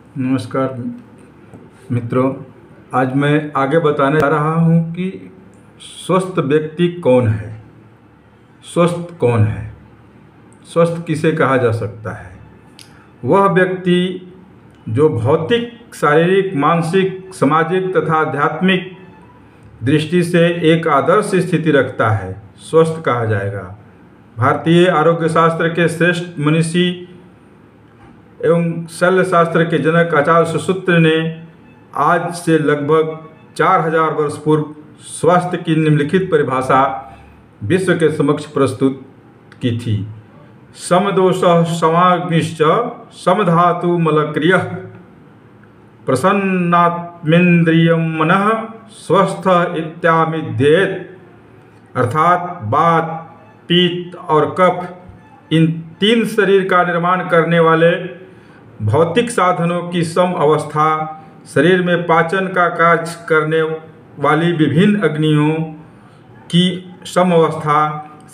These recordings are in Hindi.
नमस्कार मित्रों, आज मैं आगे बताने जा रहा हूँ कि स्वस्थ व्यक्ति कौन है। स्वस्थ कौन है? स्वस्थ किसे कहा जा सकता है? वह व्यक्ति जो भौतिक, शारीरिक, मानसिक, सामाजिक तथा आध्यात्मिक दृष्टि से एक आदर्श स्थिति रखता है, स्वस्थ कहा जाएगा। भारतीय आरोग्य शास्त्र के श्रेष्ठ मनीषी एवं शल्य शास्त्र के जनक आचार्य सुश्रुत ने आज से लगभग 4000 वर्ष पूर्व स्वास्थ्य की निम्नलिखित परिभाषा विश्व के समक्ष प्रस्तुत की थी। समदोषः समाग्निश्च समधातु मलक्रियः प्रसन्नात्मेन्द्रियं मनः स्वस्थ इत्यामिध्येत। अर्थात वात, पित्त और कफ, इन तीन शरीर का निर्माण करने वाले भौतिक साधनों की सम अवस्था, शरीर में पाचन का कार्य करने वाली विभिन्न अग्नियों की सम अवस्था,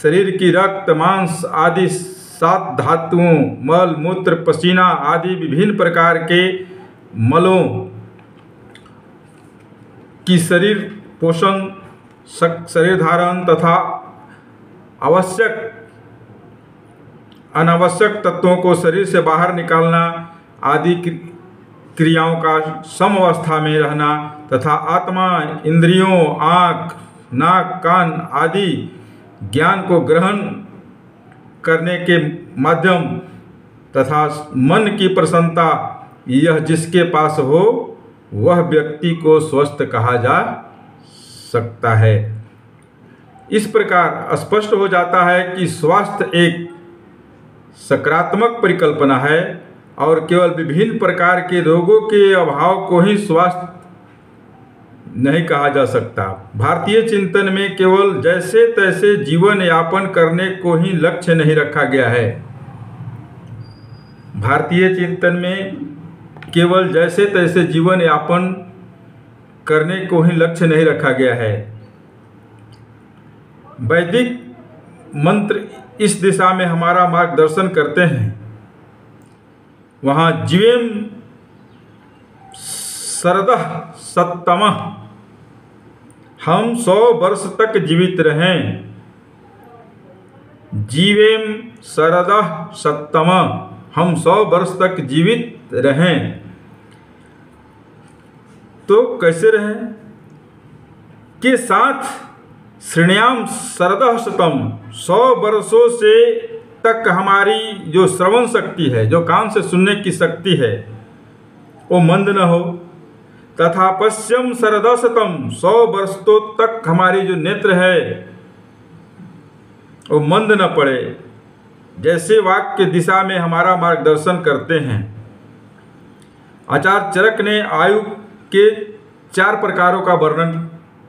शरीर की रक्त, मांस आदि 7 धातुओं, मल, मूत्र, पसीना आदि विभिन्न प्रकार के मलों की शरीर पोषण, शरीर धारण तथा आवश्यक अनावश्यक तत्वों को शरीर से बाहर निकालना आदि क्रियाओं का सम अवस्था में रहना तथा आत्मा, इंद्रियों, आँख, नाक, कान आदि ज्ञान को ग्रहण करने के माध्यम तथा मन की प्रसन्नता, यह जिसके पास हो वह व्यक्ति को स्वस्थ कहा जा सकता है। इस प्रकार स्पष्ट हो जाता है कि स्वास्थ्य एक सकारात्मक परिकल्पना है और केवल विभिन्न प्रकार के रोगों के अभाव को ही स्वास्थ्य नहीं कहा जा सकता। भारतीय चिंतन में केवल जैसे तैसे जीवन यापन करने को ही लक्ष्य नहीं रखा गया है। भारतीय चिंतन में केवल जैसे तैसे जीवन यापन करने को ही लक्ष्य नहीं रखा गया है। वैदिक मंत्र इस दिशा में हमारा मार्गदर्शन करते हैं। वहाँ जीवेम शरदः शततमः, हम 100 वर्ष तक जीवित रहें। जीवेम शरदः शततमः, हम 100 वर्ष तक जीवित रहें। तो कैसे रहें? के साथ श्रेण्याम शरदः शतम, 100 वर्षों से तक हमारी जो श्रवण शक्ति है, जो कान से सुनने की शक्ति है, वो मंद न हो। तथा पश्यम शरदः शतम, 100 वर्षों तक हमारी जो नेत्र है वो मंद न पड़े। जैसे वाक्य दिशा में हमारा मार्गदर्शन करते हैं। आचार्य चरक ने आयु के 4 प्रकारों का वर्णन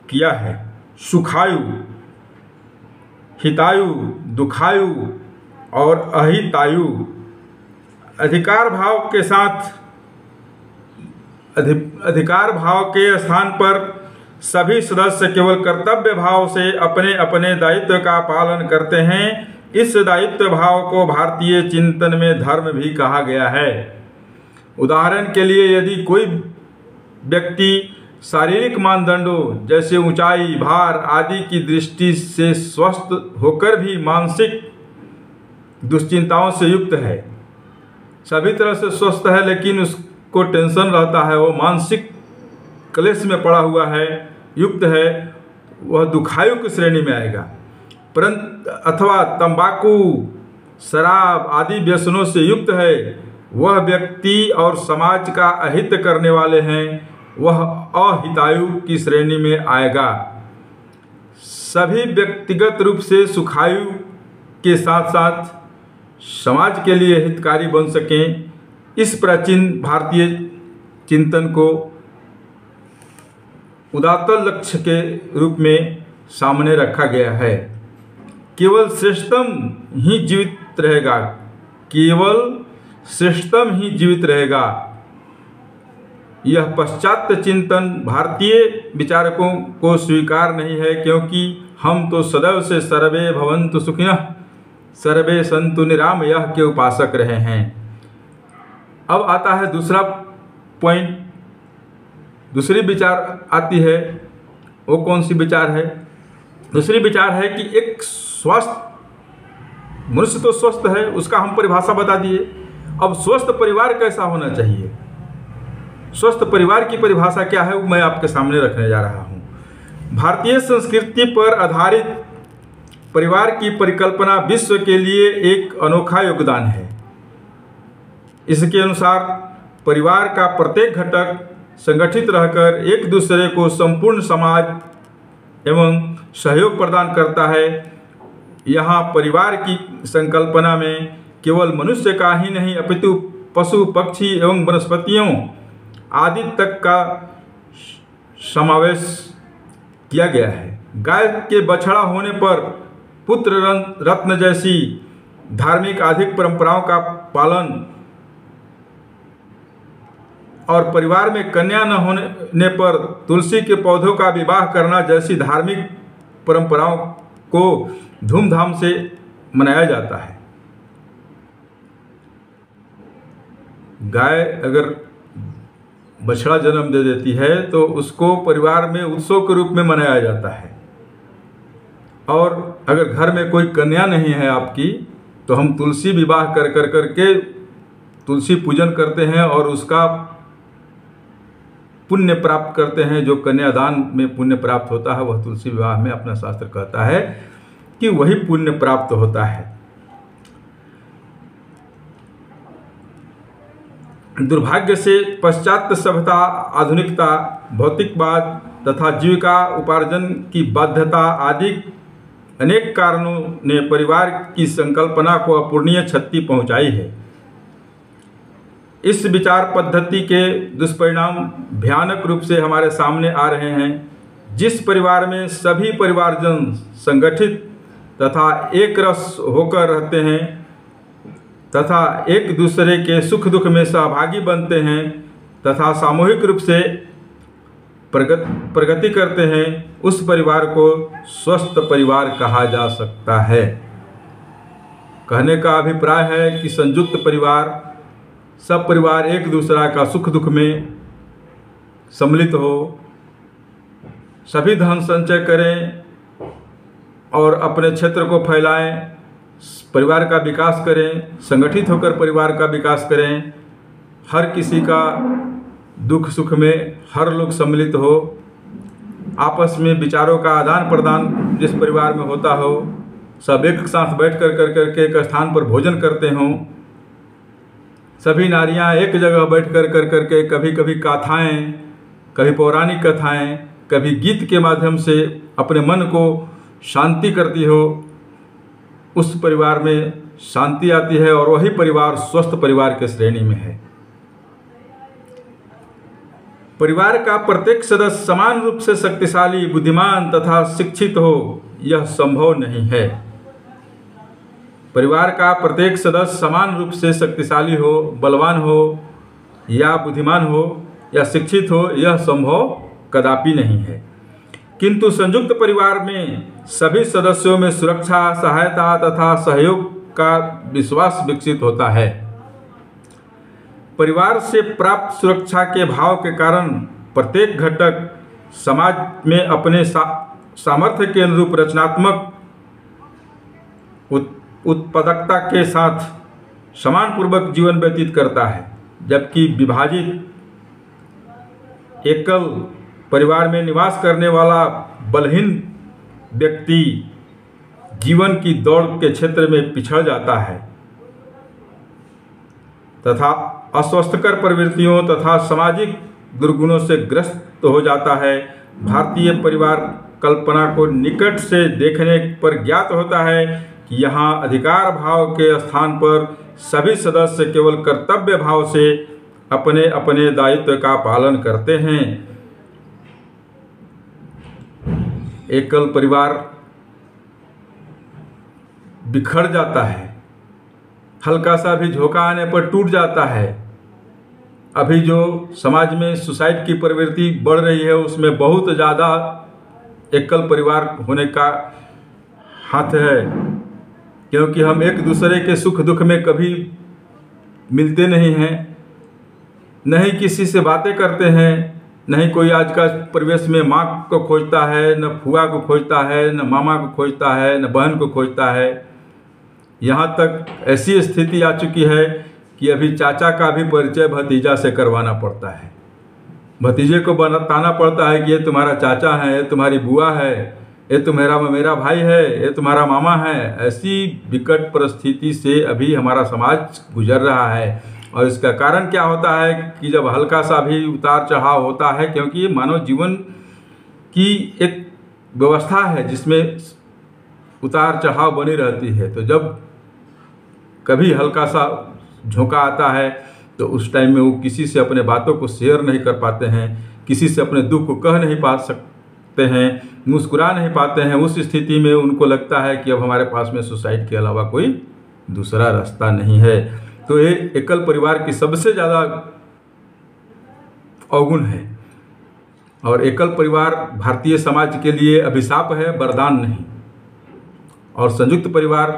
किया है। सुखायु, हितायु, दुखायु और अहितायु। अधिकार भाव के साथ अधिकार भाव के स्थान पर सभी सदस्य केवल कर्तव्य भाव से अपने अपने दायित्व का पालन करते हैं। इस दायित्व भाव को भारतीय चिंतन में धर्म भी कहा गया है। उदाहरण के लिए यदि कोई व्यक्ति शारीरिक मानदंडों जैसे ऊंचाई, भार आदि की दृष्टि से स्वस्थ होकर भी मानसिक दुश्चिंताओं से युक्त है, सभी तरह से स्वस्थ है लेकिन उसको टेंशन रहता है, वो मानसिक क्लेश में पड़ा हुआ है, युक्त है, वह दुखायु की श्रेणी में आएगा। परंतु अथवा तंबाकू, शराब आदि व्यसनों से युक्त है, वह व्यक्ति और समाज का अहित करने वाले हैं, वह अहितायु की श्रेणी में आएगा। सभी व्यक्तिगत रूप से सुखायु के साथ साथ समाज के लिए हितकारी बन सकें, इस प्राचीन भारतीय चिंतन को उदात्त लक्ष्य के रूप में सामने रखा गया है। केवल श्रेष्ठतम ही जीवित रहेगा, केवल श्रेष्ठतम ही जीवित रहेगा। यह पाश्चात्य चिंतन भारतीय विचारकों को स्वीकार नहीं है, क्योंकि हम तो सदैव से सर्वे भवन्तु सुखिनः सर्वे सन्तु निरामयाः के उपासक रहे हैं। अब आता है दूसरा पॉइंट दूसरी विचार आती है। वो कौन सी विचार है? दूसरी विचार है कि एक स्वस्थ मनुष्य तो स्वस्थ है, उसका हम परिभाषा बता दिए। अब स्वस्थ परिवार कैसा होना चाहिए, स्वस्थ परिवार की परिभाषा क्या है, वो मैं आपके सामने रखने जा रहा हूँ। भारतीय संस्कृति पर आधारित परिवार की परिकल्पना विश्व के लिए एक अनोखा योगदान है। इसके अनुसार परिवार का प्रत्येक घटक संगठित रहकर एक दूसरे को संपूर्ण समाज एवं सहयोग प्रदान करता है। यहाँ परिवार की संकल्पना में केवल मनुष्य का ही नहीं अपितु पशु पक्षी एवं वनस्पतियों आदि तक का समावेश किया गया है। गाय के बछड़ा होने पर पुत्र रत्न जैसी धार्मिक आर्थिक परंपराओं का पालन और परिवार में कन्या न होने पर तुलसी के पौधों का विवाह करना जैसी धार्मिक परंपराओं को धूमधाम से मनाया जाता है। गाय अगर बछड़ा जन्म दे देती है तो उसको परिवार में उत्सव के रूप में मनाया जाता है। और अगर घर में कोई कन्या नहीं है आपकी, तो हम तुलसी विवाह कर करके तुलसी पूजन करते हैं और उसका पुण्य प्राप्त करते हैं। जो कन्यादान में पुण्य प्राप्त होता है वह तुलसी विवाह में अपना शास्त्र कहता है कि वही पुण्य प्राप्त होता है। दुर्भाग्य से पाश्चात्य सभ्यता, आधुनिकता, भौतिकवाद तथा जीविका उपार्जन की बाध्यता आदि अनेक कारणों ने परिवार की संकल्पना को अपूरणीय क्षति पहुंचाई है। इस विचार पद्धति के दुष्परिणाम भयानक रूप से हमारे सामने आ रहे हैं। जिस परिवार में सभी परिवारजन संगठित तथा एक रस होकर रहते हैं तथा एक दूसरे के सुख दुख में सहभागी बनते हैं तथा सामूहिक रूप से प्रगति करते हैं, उस परिवार को स्वस्थ परिवार कहा जा सकता है। कहने का अभिप्राय है कि संयुक्त परिवार, सब परिवार एक दूसरा का सुख दुख में सम्मिलित हो, सभी धन संचय करें और अपने क्षेत्र को फैलाएं, परिवार का विकास करें, संगठित होकर परिवार का विकास करें, हर किसी का दुख सुख में हर लोग सम्मिलित हो, आपस में विचारों का आदान प्रदान जिस परिवार में होता हो, सब एक साथ बैठ कर एक स्थान पर भोजन करते हों, सभी नारियां एक जगह बैठ कर कभी कभी गाथाएं, कभी पौराणिक कथाएं, कभी गीत के माध्यम से अपने मन को शांति करती हो, उस परिवार में शांति आती है और वही परिवार स्वस्थ परिवार के श्रेणी में है। परिवार का प्रत्येक सदस्य समान रूप से शक्तिशाली, बुद्धिमान तथा शिक्षित हो, यह संभव नहीं है। परिवार का प्रत्येक सदस्य समान रूप से शक्तिशाली हो, बलवान हो या बुद्धिमान हो या शिक्षित हो, यह संभव कदापि नहीं है। किंतु संयुक्त परिवार में सभी सदस्यों में सुरक्षा, सहायता तथा सहयोग का विश्वास विकसित होता है। परिवार से प्राप्त सुरक्षा के भाव के कारण प्रत्येक घटक समाज में अपने सामर्थ्य के अनुरूप रचनात्मक उत्पादकता के साथ सम्मानपूर्वक जीवन व्यतीत करता है, जबकि विभाजित एकल परिवार में निवास करने वाला बलहीन व्यक्ति जीवन की दौड़ के क्षेत्र में पिछड़ जाता है तथा अस्वस्थकर प्रवृत्तियों तथा सामाजिक दुर्गुणों से ग्रस्त हो जाता है। भारतीय परिवार कल्पना को निकट से देखने पर ज्ञात होता है कि यहाँ अधिकार भाव के स्थान पर सभी सदस्य केवल कर्तव्य भाव से अपने अपने दायित्व का पालन करते हैं। एकल परिवार बिखर जाता है, हल्का सा भी झोंका आने पर टूट जाता है। अभी जो समाज में सुसाइड की प्रवृत्ति बढ़ रही है, उसमें बहुत ज़्यादा एकल परिवार होने का हाथ है, क्योंकि हम एक दूसरे के सुख दुख में कभी मिलते नहीं हैं। न ही किसी से बातें करते हैं, नहीं कोई आज का परिवेश में माँ को खोजता है, न फुआ को खोजता है, न मामा को खोजता है, न बहन को खोजता है। यहाँ तक ऐसी स्थिति आ चुकी है कि अभी चाचा का भी परिचय भतीजा से करवाना पड़ता है। भतीजे को बताना पड़ता है कि ये तुम्हारा चाचा है, ये तुम्हारी बुआ है, ये तुम्हारा मेरा भाई है, ये तुम्हारा मामा है। ऐसी विकट परिस्थिति से अभी हमारा समाज गुजर रहा है। और इसका कारण क्या होता है कि जब हल्का सा भी उतार चढ़ाव होता है, क्योंकि ये मानव जीवन की एक व्यवस्था है जिसमें उतार चढ़ाव बनी रहती है, तो जब कभी हल्का सा झोंका आता है तो उस टाइम में वो किसी से अपने बातों को शेयर नहीं कर पाते हैं, किसी से अपने दुख को कह नहीं पा सकते हैं, मुस्कुरा नहीं पाते हैं। उस स्थिति में उनको लगता है कि अब हमारे पास में सुसाइड के अलावा कोई दूसरा रास्ता नहीं है। तो ये एकल परिवार की सबसे ज़्यादा अवगुण है। और एकल परिवार भारतीय समाज के लिए अभिशाप है, वरदान नहीं। और संयुक्त परिवार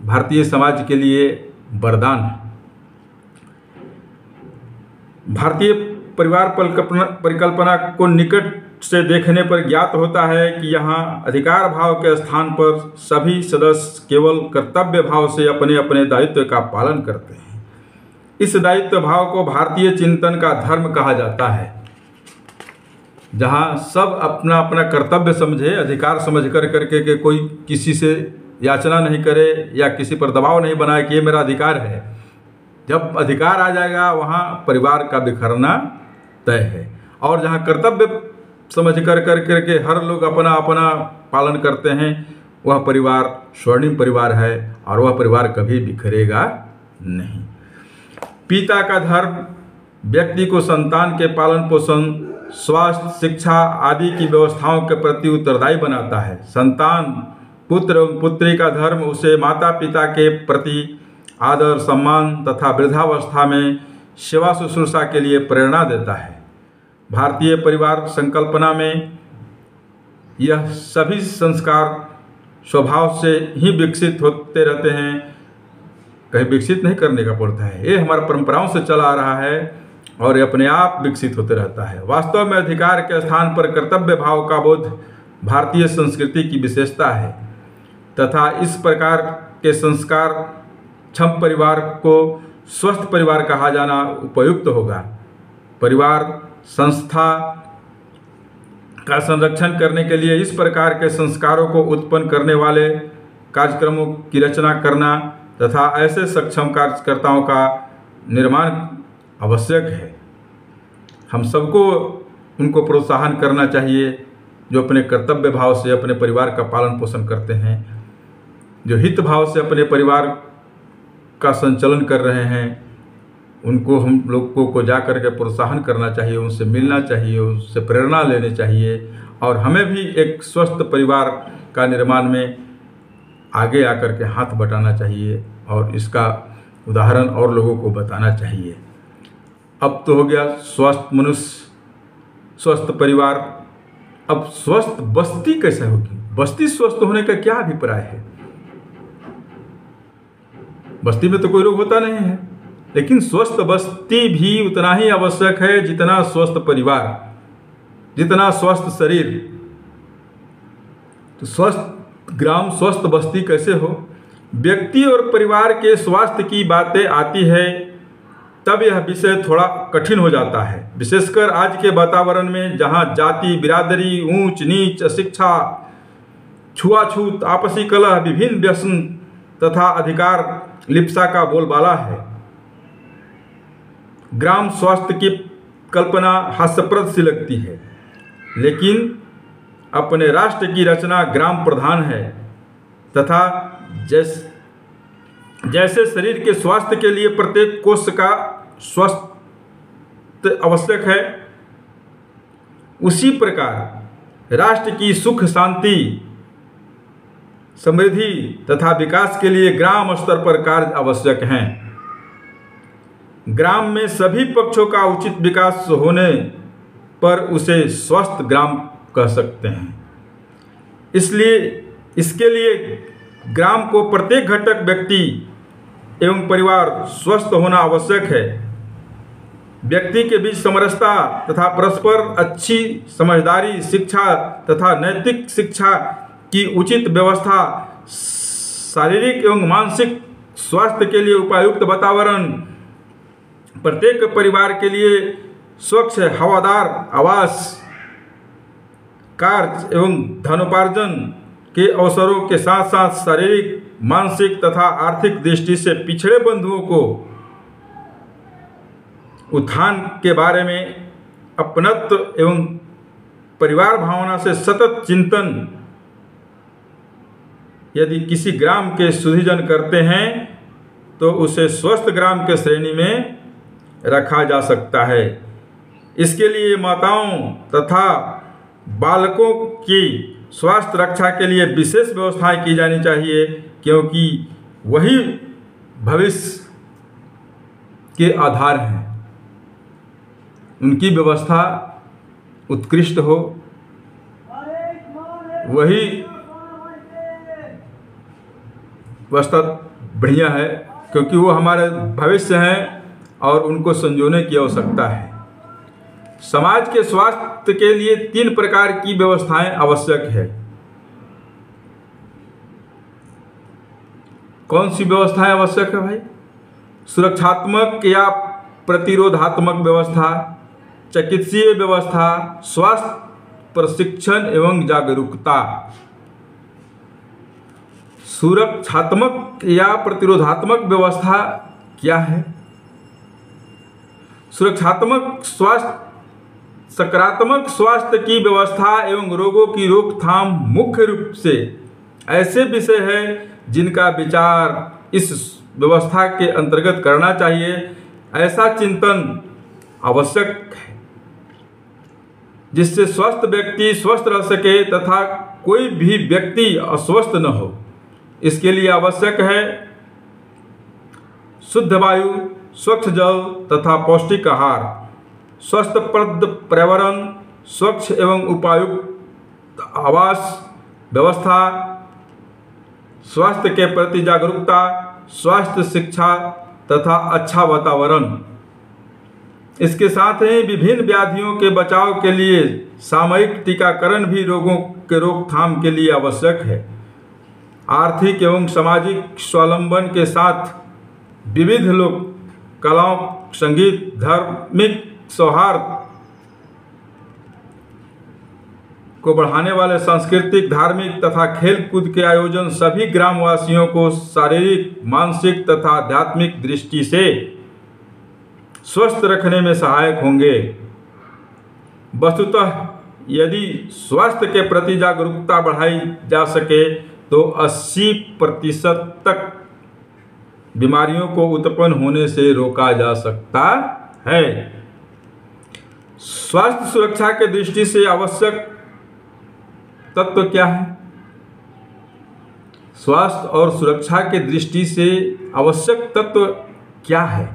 भारतीय समाज के लिए वरदान है। भारतीय परिवार परिकल्पना को निकट से देखने पर ज्ञात होता है कि यहाँ अधिकार भाव के स्थान पर सभी सदस्य केवल कर्तव्य भाव से अपने अपने दायित्व का पालन करते हैं। इस दायित्व भाव को भारतीय चिंतन का धर्म कहा जाता है, जहाँ सब अपना अपना कर्तव्य समझे, अधिकार समझ करके के कोई किसी से याचना नहीं करे या किसी पर दबाव नहीं बनाए कि ये मेरा अधिकार है। जब अधिकार आ जाएगा वहाँ परिवार का बिखरना तय है। और जहाँ कर्तव्य समझ करके हर लोग अपना अपना पालन करते हैं, वह परिवार स्वर्णिम परिवार है और वह परिवार कभी बिखरेगा नहीं। पिता का धर्म व्यक्ति को संतान के पालन पोषण, स्वास्थ्य, शिक्षा आदि की व्यवस्थाओं के प्रति उत्तरदायी बनाता है। संतान, पुत्र एवं पुत्री का धर्म उसे माता पिता के प्रति आदर, सम्मान तथा वृद्धावस्था में सेवा शुश्रूषा के लिए प्रेरणा देता है। भारतीय परिवार संकल्पना में यह सभी संस्कार स्वभाव से ही विकसित होते रहते हैं, कहीं विकसित नहीं करने का पड़ता है। ये हमारी परंपराओं से चला आ रहा है और ये अपने आप विकसित होते रहता है। वास्तव में अधिकार के स्थान पर कर्तव्य भाव का बोध भारतीय संस्कृति की विशेषता है तथा इस प्रकार के संस्कार क्षम परिवार को स्वस्थ परिवार कहा जाना उपयुक्त होगा। परिवार संस्था का संरक्षण करने के लिए इस प्रकार के संस्कारों को उत्पन्न करने वाले कार्यक्रमों की रचना करना तथा ऐसे सक्षम कार्यकर्ताओं का निर्माण आवश्यक है। हम सबको उनको प्रोत्साहन करना चाहिए जो अपने कर्तव्य भाव से अपने परिवार का पालन पोषण करते हैं, जो हित भाव से अपने परिवार का संचालन कर रहे हैं। उनको हम लोगों को जा कर के प्रोत्साहन करना चाहिए, उनसे मिलना चाहिए, उनसे प्रेरणा लेनी चाहिए और हमें भी एक स्वस्थ परिवार का निर्माण में आगे आकर के हाथ बटाना चाहिए और इसका उदाहरण और लोगों को बताना चाहिए। अब तो हो गया स्वस्थ मनुष्य, स्वस्थ परिवार। अब स्वस्थ बस्ती कैसे होगी? बस्ती स्वस्थ होने का क्या अभिप्राय है? बस्ती में तो कोई रोग होता नहीं है, लेकिन स्वस्थ बस्ती भी उतना ही आवश्यक है जितना स्वस्थ परिवार, जितना स्वस्थ शरीर। तो स्वस्थ ग्राम, स्वस्थ बस्ती कैसे हो? व्यक्ति और परिवार के स्वास्थ्य की बातें आती है तब यह विषय थोड़ा कठिन हो जाता है, विशेषकर आज के वातावरण में जहां जाति, बिरादरी, ऊंच नीच, अशिक्षा, छुआछूत, आपसी कलह, विभिन्न व्यसन तथा अधिकार लिप्सा का बोलबाला है। ग्राम स्वास्थ्य की कल्पना हास्यप्रद सी लगती है, लेकिन अपने राष्ट्र की रचना ग्राम प्रधान है तथा जैसे शरीर के स्वास्थ्य के लिए प्रत्येक कोष का स्वस्थ आवश्यक है, उसी प्रकार राष्ट्र की सुख, शांति, समृद्धि तथा विकास के लिए ग्राम स्तर पर कार्य आवश्यक हैं। ग्राम में सभी पक्षों का उचित विकास होने पर उसे स्वस्थ ग्राम कह सकते हैं। इसलिए इसके लिए ग्राम को प्रत्येक घटक व्यक्ति एवं परिवार स्वस्थ होना आवश्यक है। व्यक्ति के बीच समरसता तथा परस्पर अच्छी समझदारी, शिक्षा तथा नैतिक शिक्षा की उचित व्यवस्था, शारीरिक एवं मानसिक स्वास्थ्य के लिए उपयुक्त वातावरण, प्रत्येक परिवार के लिए स्वच्छ हवादार आवास, कार्य एवं धनोपार्जन के अवसरों के साथ साथ शारीरिक, मानसिक तथा आर्थिक दृष्टि से पिछड़े बंधुओं को उत्थान के बारे में अपनत्व एवं परिवार भावना से सतत चिंतन यदि किसी ग्राम के सुधीजन करते हैं तो उसे स्वस्थ ग्राम के श्रेणी में रखा जा सकता है। इसके लिए माताओं तथा बालकों की स्वास्थ्य रक्षा के लिए विशेष व्यवस्थाएं की जानी चाहिए, क्योंकि वही भविष्य के आधार हैं। उनकी व्यवस्था उत्कृष्ट हो, वही व्यवस्था बढ़िया है, क्योंकि वो हमारे भविष्य हैं और उनको संजोने की आवश्यकता है। समाज के स्वास्थ्य के लिए 3 प्रकार की व्यवस्थाएं आवश्यक है। कौन सी व्यवस्थाएं आवश्यक है भाई? सुरक्षात्मक या प्रतिरोधात्मक व्यवस्था, चिकित्सीय व्यवस्था, स्वास्थ्य प्रशिक्षण एवं जागरूकता। सुरक्षात्मक या प्रतिरोधात्मक व्यवस्था क्या है? सुरक्षात्मक स्वास्थ्य सकारात्मक स्वास्थ्य की व्यवस्था एवं रोगों की रोकथाम मुख्य रूप से ऐसे विषय हैं जिनका विचार इस व्यवस्था के अंतर्गत करना चाहिए। ऐसा चिंतन आवश्यक है जिससे स्वस्थ व्यक्ति स्वस्थ रह सके तथा कोई भी व्यक्ति अस्वस्थ न हो। इसके लिए आवश्यक है शुद्ध वायु, स्वच्छ जल तथा पौष्टिक आहार, स्वस्थप्रद पर्यावरण, स्वच्छ एवं उपयुक्त आवास व्यवस्था, स्वास्थ्य के प्रति जागरूकता, स्वास्थ्य शिक्षा तथा अच्छा वातावरण। इसके साथ ही विभिन्न व्याधियों के बचाव के लिए सामूहिक टीकाकरण भी रोगों के रोकथाम के लिए आवश्यक है। आर्थिक एवं सामाजिक स्वावलंबन के साथ विविध लोक कलाओं, संगीत, धार्मिक सौहार्द को बढ़ाने वाले सांस्कृतिक, धार्मिक तथा खेल कूद के आयोजन सभी ग्रामवासियों को शारीरिक, मानसिक तथा आध्यात्मिक दृष्टि से स्वस्थ रखने में सहायक होंगे। वस्तुतः यदि स्वास्थ्य के प्रति जागरूकता बढ़ाई जा सके तो 80% तक बीमारियों को उत्पन्न होने से रोका जा सकता है। स्वास्थ्य सुरक्षा के दृष्टि से आवश्यक तत्व क्या है? स्वास्थ्य और सुरक्षा के दृष्टि से आवश्यक तत्व क्या है?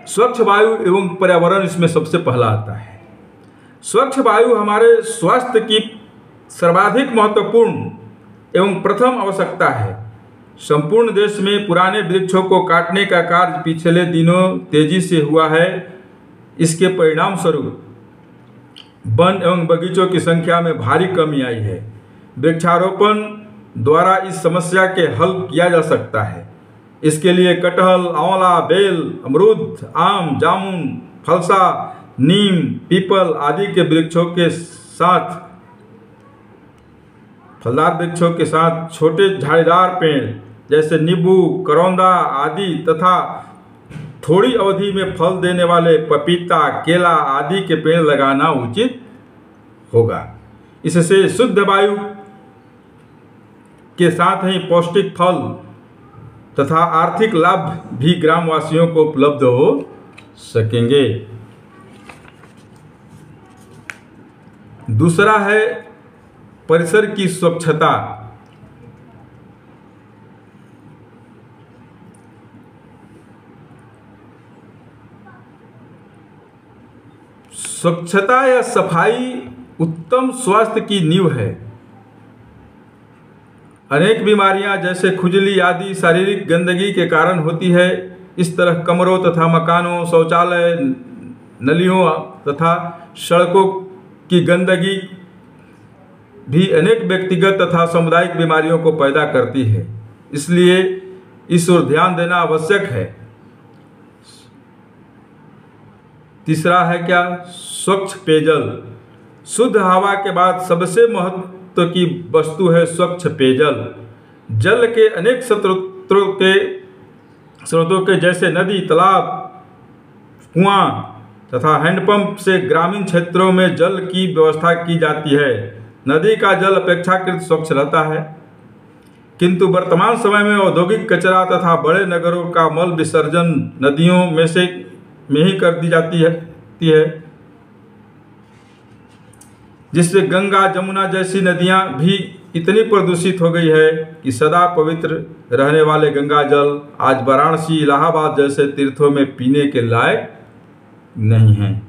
स्वच्छ वायु एवं पर्यावरण इसमें सबसे पहला आता है। स्वच्छ वायु हमारे स्वास्थ्य की सर्वाधिक महत्वपूर्ण एवं प्रथम आवश्यकता है। संपूर्ण देश में पुराने वृक्षों को काटने का कार्य पिछले दिनों तेजी से हुआ है। इसके परिणाम स्वरूप वन एवं बगीचों की संख्या में भारी कमी आई है। वृक्षारोपण द्वारा इस समस्या के हल किया जा सकता है। इसके लिए कटहल, आंवला, बेल, अमरूद, आम, जामुन, फलसा, नीम, पीपल आदि के वृक्षों के साथ फलदार वृक्षों के साथ छोटे झाड़ीदार पेड़ जैसे नींबू, करौंदा आदि तथा थोड़ी अवधि में फल देने वाले पपीता, केला आदि के पेड़ लगाना उचित होगा। इससे शुद्ध वायु के साथ ही पौष्टिक फल तथा आर्थिक लाभ भी ग्रामवासियों को उपलब्ध हो सकेंगे। दूसरा है परिसर की स्वच्छता। स्वच्छता या सफाई उत्तम स्वास्थ्य की नींव है। अनेक बीमारियां जैसे खुजली आदि शारीरिक गंदगी के कारण होती है। इस तरह कमरों तथा मकानों, शौचालय, नलियों तथा सड़कों की गंदगी भी अनेक व्यक्तिगत तथा सामुदायिक बीमारियों को पैदा करती है। इसलिए इस ओर ध्यान देना आवश्यक है। तीसरा है क्या? स्वच्छ पेयजल। शुद्ध हवा के बाद सबसे महत्व की वस्तु है स्वच्छ पेयजल। जल के अनेक स्रोतों के जैसे नदी, तालाब, कुआं तथा हैंडपंप से ग्रामीण क्षेत्रों में जल की व्यवस्था की जाती है। नदी का जल अपेक्षाकृत स्वच्छ रहता है, किंतु वर्तमान समय में औद्योगिक कचरा तथा बड़े नगरों का मल विसर्जन नदियों में ही कर दी जाती है, जिससे गंगा, जमुना जैसी नदियां भी इतनी प्रदूषित हो गई है कि सदा पवित्र रहने वाले गंगा जल आज वाराणसी, इलाहाबाद जैसे तीर्थों में पीने के लायक नहीं है।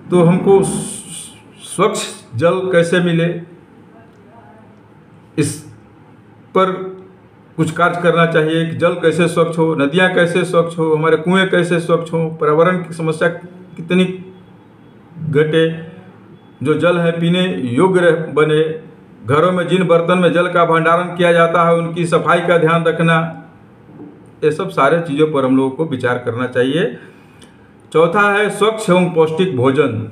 तो हमको स्वच्छ जल कैसे मिले, इस पर कुछ कार्य करना चाहिए कि जल कैसे स्वच्छ हो, नदियां कैसे स्वच्छ हो, हमारे कुएं कैसे स्वच्छ हो, पर्यावरण की समस्या कितनी घटे, जो जल है पीने योग्य बने, घरों में जिन बर्तन में जल का भंडारण किया जाता है उनकी सफाई का ध्यान रखना, ये सब सारे चीज़ों पर हम लोगों को विचार करना चाहिए। चौथा है स्वच्छ एवं पौष्टिक भोजन।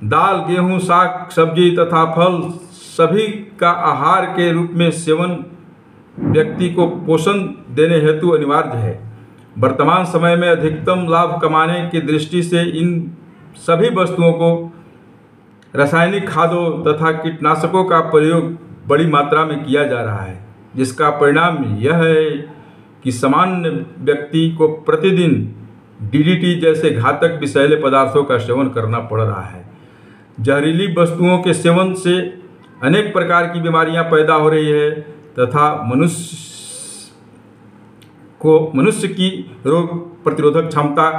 दाल, गेहूं, साग, सब्जी तथा फल सभी का आहार के रूप में सेवन व्यक्ति को पोषण देने हेतु अनिवार्य है। वर्तमान समय में अधिकतम लाभ कमाने की दृष्टि से इन सभी वस्तुओं को रासायनिक खादों तथा कीटनाशकों का प्रयोग बड़ी मात्रा में किया जा रहा है, जिसका परिणाम यह है कि सामान्य व्यक्ति को प्रतिदिन DDT जैसे घातक विषैले पदार्थों का सेवन करना पड़ रहा है। जहरीली वस्तुओं के सेवन से अनेक प्रकार की बीमारियां पैदा हो रही है तथा मनुष्य की रोग प्रतिरोधक क्षमता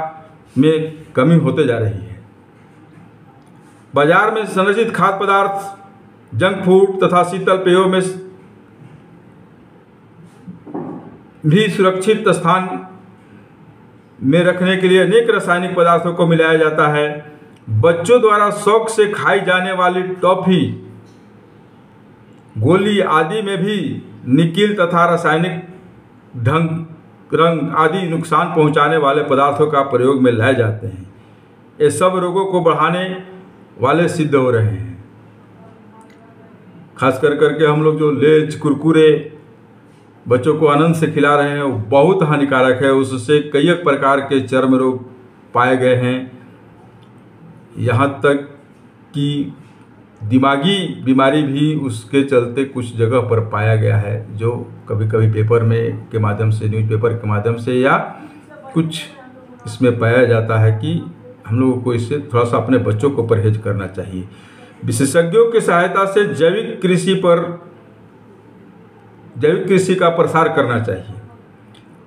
में कमी होते जा रही है। बाजार में संरचित खाद्य पदार्थ, जंक फूड तथा शीतल पेयों में भी सुरक्षित स्थान में रखने के लिए अनेक रासायनिक पदार्थों को मिलाया जाता है। बच्चों द्वारा शौक से खाई जाने वाली टॉफी, गोली आदि में भी निकिल तथा रासायनिक रंग आदि नुकसान पहुंचाने वाले पदार्थों का प्रयोग में लाए जाते हैं। ये सब रोगों को बढ़ाने वाले सिद्ध हो रहे हैं। खास करके हम लोग जो लेज, कुरकुरे बच्चों को आनंद से खिला रहे हैं वो बहुत हानिकारक है। उससे कई प्रकार के चर्म रोग पाए गए हैं, यहाँ तक कि दिमागी बीमारी भी उसके चलते कुछ जगह पर पाया गया है, जो कभी कभी पेपर में के माध्यम से, न्यूज़पेपर के माध्यम से या कुछ इसमें पाया जाता है कि हम लोगों को इससे थोड़ा सा अपने बच्चों को परहेज करना चाहिए। विशेषज्ञों की सहायता से जैविक कृषि का प्रसार करना चाहिए।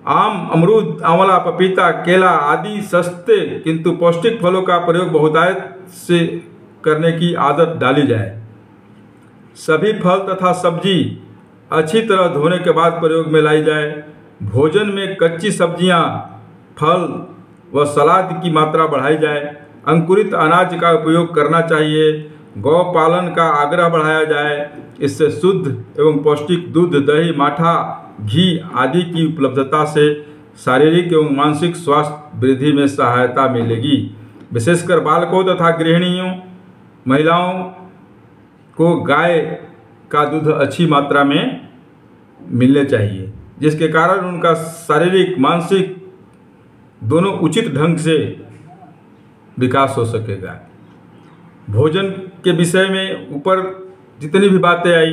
आम, अमरूद, आंवला, पपीता, केला आदि सस्ते किंतु पौष्टिक फलों का प्रयोग बहुतायत से करने की आदत डाली जाए। सभी फल तथा सब्जी अच्छी तरह धोने के बाद प्रयोग में लाई जाए। भोजन में कच्ची सब्जियां, फल व सलाद की मात्रा बढ़ाई जाए। अंकुरित अनाज का उपयोग करना चाहिए। गौ पालन का आग्रह बढ़ाया जाए। इससे शुद्ध एवं पौष्टिक दूध, दही, माठा, घी आदि की उपलब्धता से शारीरिक एवं मानसिक स्वास्थ्य वृद्धि में सहायता मिलेगी। विशेषकर बालकों तथा गृहिणियों, महिलाओं को गाय का दूध अच्छी मात्रा में मिलने चाहिए, जिसके कारण उनका शारीरिक, मानसिक दोनों उचित ढंग से विकास हो सकेगा। भोजन के विषय में ऊपर जितनी भी बातें आई,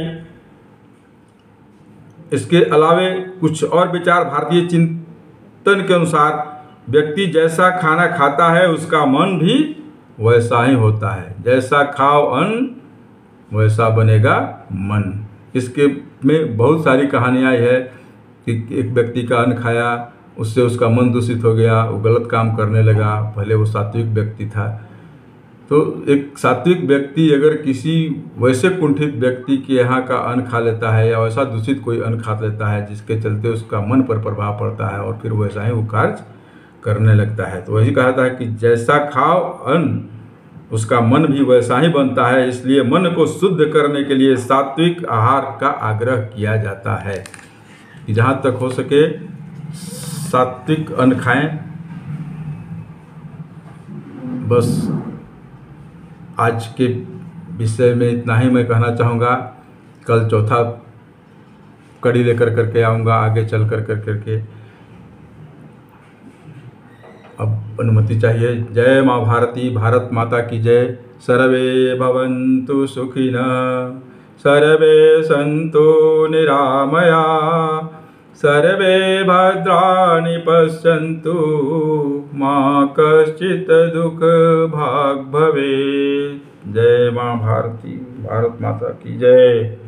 इसके अलावे कुछ और विचार भारतीय चिंतन के अनुसार व्यक्ति जैसा खाना खाता है उसका मन भी वैसा ही होता है। जैसा खाओ अन्न वैसा बनेगा मन। इसके में बहुत सारी कहानियाँ है कि एक व्यक्ति का अन्न खाया, उससे उसका मन दूषित हो गया, वो गलत काम करने लगा। पहले वो सात्विक व्यक्ति था, तो एक सात्विक व्यक्ति अगर किसी वैसे कुंठित व्यक्ति के यहाँ का अन्न खा लेता है या वैसा दूषित कोई अन्न खा लेता है जिसके चलते उसका मन पर प्रभाव पड़ता है और फिर वैसा ही वो कार्य करने लगता है। तो वही कहता है कि जैसा खाओ अन्न उसका मन भी वैसा ही बनता है। इसलिए मन को शुद्ध करने के लिए सात्विक आहार का आग्रह किया जाता है कि जहाँ तक हो सके सात्विक अन्न खाएं। बस आज के विषय में इतना ही मैं कहना चाहूँगा। कल चौथा कड़ी लेकर करके आऊँगा आगे चल करके। अब अनुमति चाहिए। जय माँ भारती, भारत माता की जय। सर्वे भवन्तु सुखिनः, सर्वे सन्तु निरामया, सर्वे भद्राणि पश्यन्तु, मा कश्चित् दुःख भाग् भवेत्। जय माँ भारती, भारत माता की जय।